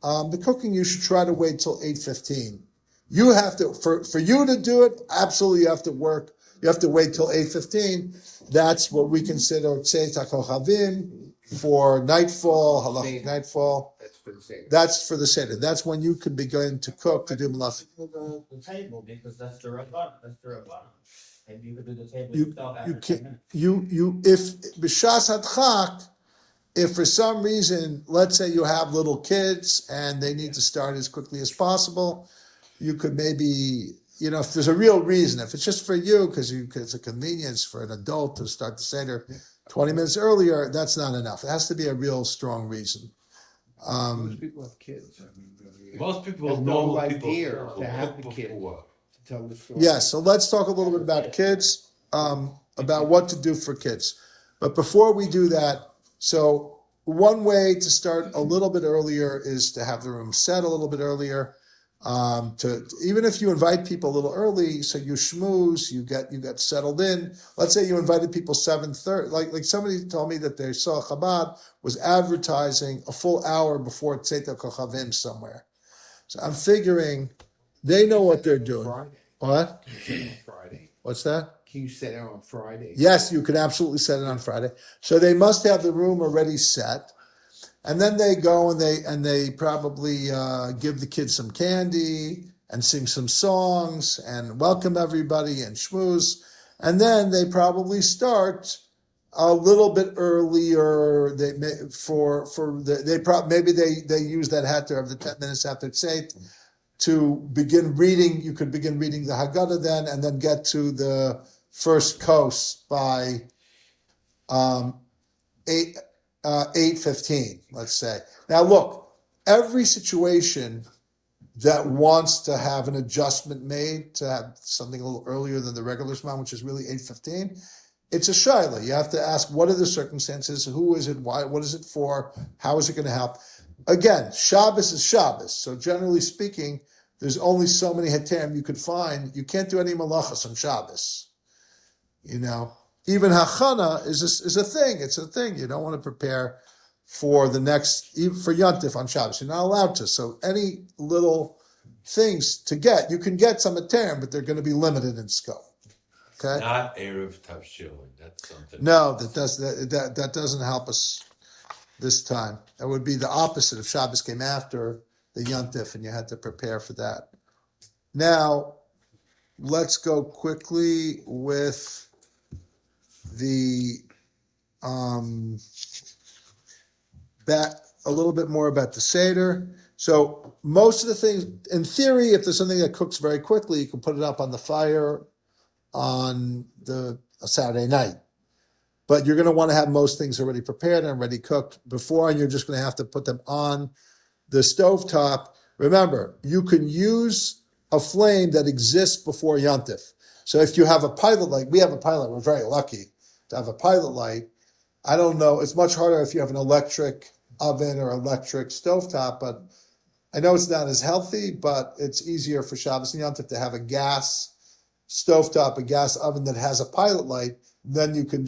The cooking you should try to wait till 8:15. You have to for you to do it. Absolutely, you have to work. You have to wait till 8:15. That's what we consider tzeit hakochavim for nightfall, halachic nightfall. That's for the seder. That's for the seder. That's when you can begin to cook to do malach. The table, because that's the rabban. That's the rabban. Maybe you could do the table You yourself after you 10 can minutes. if b'shas hadchak, if for some reason, let's say you have little kids and they need to start as quickly as possible, you could maybe, if there's a real reason, if it's just for you because it's a convenience for an adult to start the seder 20 minutes earlier, that's not enough. It has to be a real strong reason. Most people have kids. Most people Have know no people idea will to have cook the kid. before. To tell the story. Yeah, so let's talk a little bit about kids, about what to do for kids. But before we do that, so one way to start a little bit earlier is to have the room set a little bit earlier. To even if you invite people a little early, so you schmooze, you get settled in. Let's say you invited people 7:30. Like somebody told me that they saw Chabad was advertising a full hour before Tzeta Kochavim somewhere. So I'm figuring they know what they're doing. Friday. What? Can you set it on Friday? What's that? Can you set it on Friday? Yes, you can absolutely set it on Friday. So they must have the room already set. And then they go and they probably give the kids some candy and sing some songs and welcome everybody and schmooze. And then they probably start a little bit earlier. Maybe they use that heter of the 10 minutes after Tzeit to begin reading. You could begin reading the Haggadah then, and then get to the first kos by 8:15, let's say. Now look, every situation that wants to have an adjustment made to have something a little earlier than the regular Zman, which is really 8:15, it's a shaila. You have to ask, what are the circumstances? Who is it? Why? What is it for? How is it going to help? Again, Shabbos is Shabbos. So generally speaking, there's only so many heterim you could find. You can't do any malachas on Shabbos. Even hachana is a thing. It's a thing. You don't want to prepare for the next, even for Yontif on Shabbos. You're not allowed to. So any little things to get, you can get some heterim, but they're going to be limited in scope. Okay. Not erev tavshilin. That's something. No, that doesn't help us this time. That would be the opposite if Shabbos came after the Yontif and you had to prepare for that. Now, let's go quickly with the back a little bit more about the seder. So most of the things, in theory, if there's something that cooks very quickly, you can put it up on the fire on a Saturday night. But you're going to want to have most things already prepared and already cooked before, and you're just going to have to put them on the stovetop. Remember, you can use a flame that exists before Yontif. So if you have a pilot light, we have a pilot, we're very lucky to have a pilot light. I don't know, it's much harder if you have an electric oven or electric stovetop, but I know it's not as healthy, but it's easier for Shabbos and Yontif to have a gas stovetop, a gas oven that has a pilot light. Then you can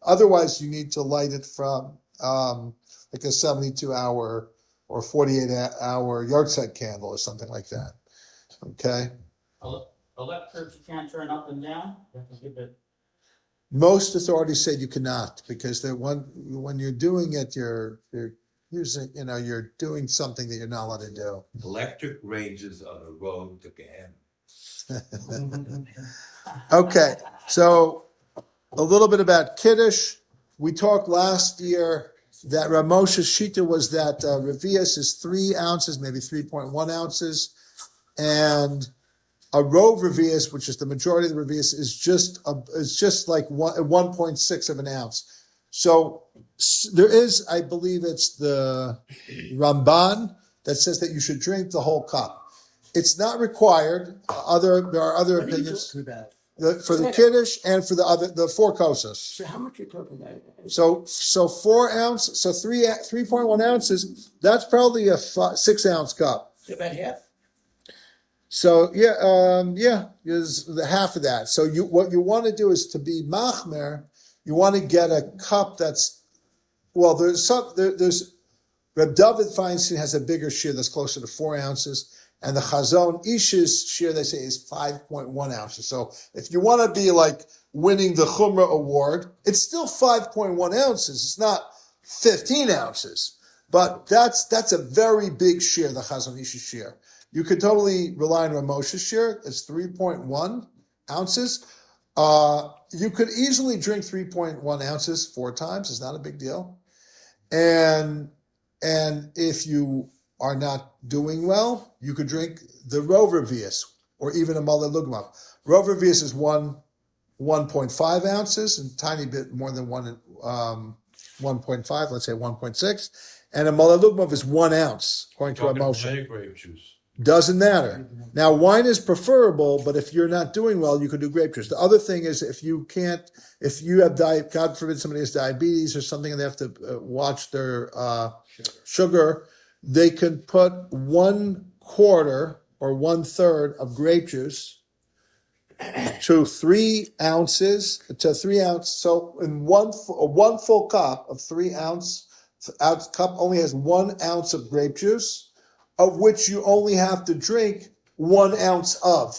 otherwise you need to light it from like a 72-hour or 48-hour yard side candle or something like that. Okay? Electric you can't turn up and down? You have to give it. Most authorities say you cannot because when you're doing it, you're using, you're doing something that you're not allowed to do. Electric ranges on the road to Gehenna. Okay, so a little bit about Kiddush. We talked last year that Reb Moshe's shita was that Revius is 3 ounces, maybe 3.1 ounces, and a rove Revius, which is the majority of the Revius, is just like 1.6 of an ounce. So there is, I believe it's the Ramban that says that you should drink the whole cup. It's not required. There are other opinions Too bad. for the Kiddush and for the 4 kosas. So how much are you talking about? So 4 ounces, so 3.1 ounces. That's probably a 6 ounce cup. About half. So is the half of that. So what you want to do is to be machmer. You want to get a cup that's there's Reb David Feinstein has a bigger share that's closer to 4 ounces. And the Chazon Ish's share, they say, is 5.1 ounces. So if you want to be like winning the Chumrah award, it's still 5.1 ounces. It's not 15 ounces. But that's a very big share, the Chazon Ish's share. You could totally rely on Reb Moshe's share. It's 3.1 ounces. You could easily drink 3.1 ounces 4 times. It's not a big deal. And if you are not doing well, you could drink the Rover Vias or even a Maleh Lugma. Rover Vias is 1.5 ounces and tiny bit more than 1 1.5, let's say 1.6, and a malalugmov is 1 ounce, according to Reb Moshe. Plenty of grape juice. Doesn't matter. Now, wine is preferable, but if you're not doing well, you can do grape juice. The other thing is if you have God forbid somebody has diabetes or something and they have to watch their sugar, they can put 1/4 or 1/3 of grape juice to 3 ounces to 3 ounce. So in one full cup of 3 ounce cup only has 1 ounce of grape juice, of which you only have to drink 1 ounce of.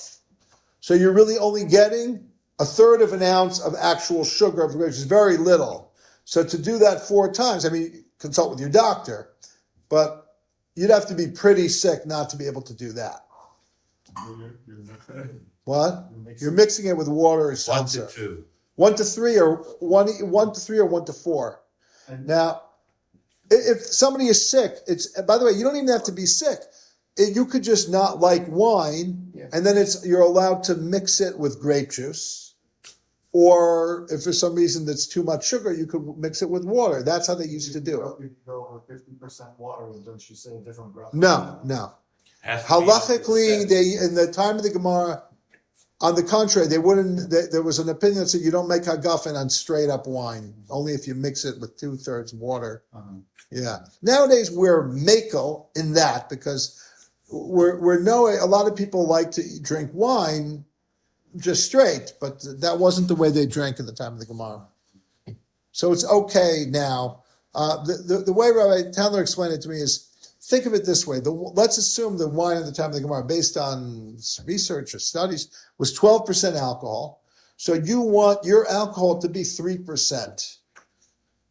So you're really only getting 1/3 of an ounce of actual sugar, which is very little. So to do that 4 times, I mean, consult with your doctor, but you'd have to be pretty sick not to be able to do that. What? You're mixing it with water or 1 seltzer. to 2. 1 to 3 or 1 to 3 or 1 to 4. Now, if somebody is sick, by the way, you don't even have to be sick. You could just not like wine, and then you're allowed to mix it with grape juice. Or if for some reason that's too much sugar, you could mix it with water. That's how they used to do it. You go over 50% water, and don't you say a different broth? No. Has to be Halachically, set. they in the time of the Gemara, on the contrary, they wouldn't. There was an opinion that said you don't make hagafen on straight up wine, only if you mix it with 2/3 water. Yeah. Nowadays we're makel in that because we're knowing a lot of people like to drink wine just straight, but that wasn't the way they drank at the time of the Gemara. So it's okay now. The way Rabbi Tandler explained it to me is, think of it this way. Let's assume the wine at the time of the Gemara, based on research or studies, was 12% alcohol. So you want your alcohol to be 3%.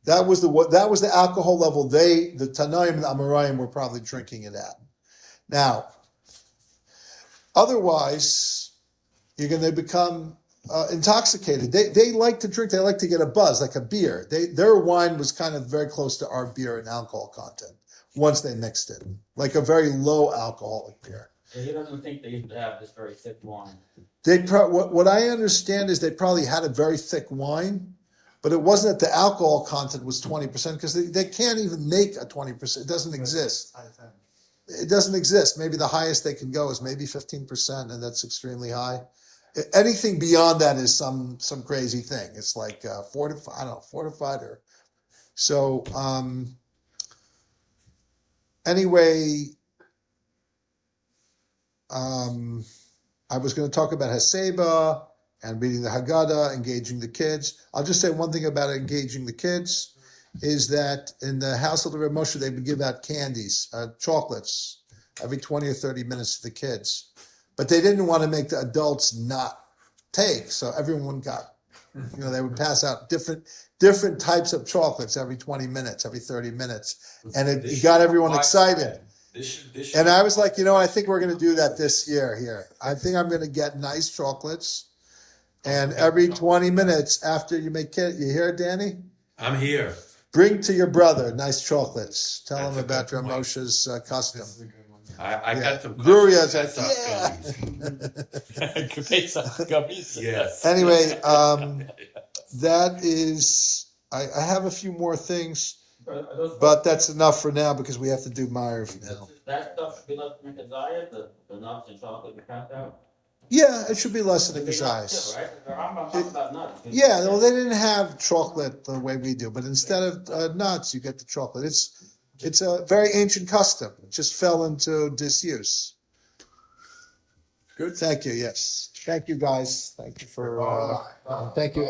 That was the alcohol level the Tanaim and the Amoraim were probably drinking it at. Now, otherwise, you're going to become intoxicated. They like to drink. They like to get a buzz, like a beer. Their wine was kind of very close to our beer in alcohol content once they mixed it, like a very low alcoholic beer. Yeah, he doesn't think they used to have this very thick wine. What I understand is they probably had a very thick wine, but it wasn't that the alcohol content was 20% because they can't even make a 20%. It doesn't exist. It doesn't exist. Maybe the highest they can go is maybe 15%, and that's extremely high. Anything beyond that is some crazy thing. It's like fortified or so. Anyway, I was going to talk about Haseba and reading the Haggadah, engaging the kids. I'll just say one thing about engaging the kids is that in the household of Reb Moshe, they would give out candies, chocolates, every 20 or 30 minutes to the kids. But they didn't want to make the adults not take, so everyone got, they would pass out different types of chocolates every 20 minutes, every 30 minutes. And it got everyone excited. And I was like, I think we're going to do that this year here. I think I'm going to get nice chocolates. And every 20 minutes after you make it, you hear it, Danny? I'm here. Bring to your brother nice chocolates. Tell him about Reb Moshe's custom. I got some Gloria's Yes. Anyway, that is, I have a few more things, but that's enough for now because we have to do Ma'ariv now. That stuff should be left to make a diet, the nuts and chocolate you count out? Yeah, it should be less than his eyes. Right? I'm talking about nuts. Yeah, well, they didn't have chocolate the way we do, but instead of nuts, you get the chocolate. It's a very ancient custom. It just fell into disuse. Good. Thank you. Yes. Thank you, guys. Thank you for. Thank you.